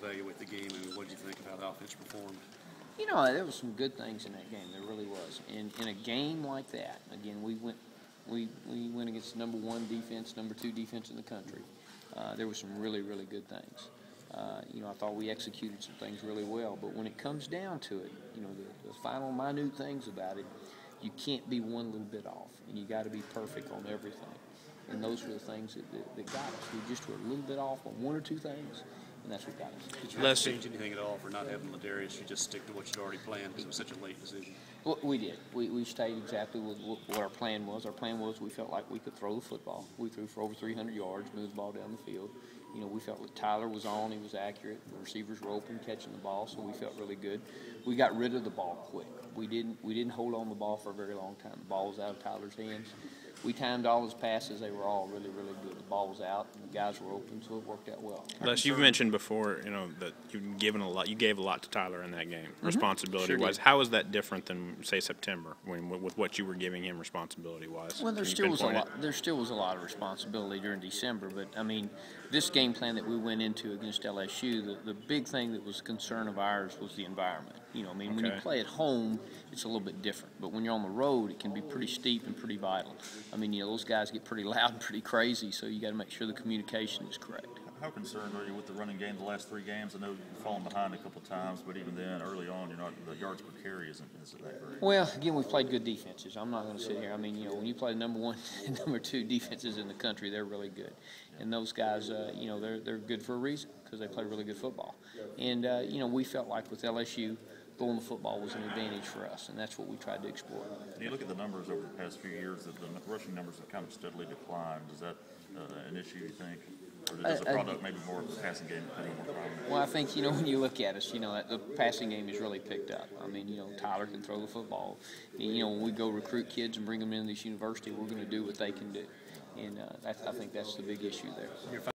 evaluate the game, and what did you think of how the offense performed? You know, there was some good things in that game. There really was. In a game like that, again, we went against number 1 defense, number 2 defense in the country. There were some really, really good things. You know, I thought we executed some things really well. But when it comes down to it, you know, the final minute things about it, you can't be one little bit off, and you got to be perfect on everything. And those were the things that got us. We just were a little bit off on 1 or 2 things, and that's what got us. Did you have to change anything at all for not having Ladarius? You just stick to what you'd already planned because it was such a late decision? Well, we did. We stayed exactly with what our plan was. Our plan was we felt like we could throw the football. We threw for over 300 yards, moved the ball down the field. You know, we felt like Tyler was on, he was accurate, the receivers were open, catching the ball, so we felt really good. We got rid of the ball quick. We didn't hold on the ball for a very long time. The ball was out of Tyler's hands. We timed all his passes. They were all really, really good. The ball was out, and the guys were open, so it worked out well. Les, you've mentioned before, you know, that you've given a lot. You gave a lot to Tyler in that game, responsibility-wise. Sure. How is that different than, say, September, with what you were giving him responsibility-wise? Well, there still was a lot of responsibility during December, but I mean, this game plan that we went into against LSU, the big thing that was a concern of ours was the environment. You know, I mean, when you play at home, it's a little bit different, but when you're on the road, it can be pretty steep and pretty vital. I mean, you know, those guys get pretty loud and pretty crazy, so you got to make sure the communication is correct. How concerned are you with the running game the last 3 games? I know you've fallen behind a couple of times, but even then, early on, the yards per carry isn't that great. Well, again, we've played good defenses. I'm not going to sit here. I mean, you know, when you play number 1 and number 2 defenses in the country, they're really good. And those guys, you know, they're good for a reason because they play really good football. And, you know, we felt like with LSU, throwing the football was an advantage for us, and that's what we tried to exploit. And you look at the numbers over the past few years, the rushing numbers have kind of steadily declined. Is that an issue, you think? Or is the product maybe more of the passing game becoming more prominent? Well, I think, you know, when you look at us, you know, the passing game has really picked up. I mean, you know, Tyler can throw the football. You know, when we go recruit kids and bring them into this university, we're going to do what they can do. And I think that's the big issue there.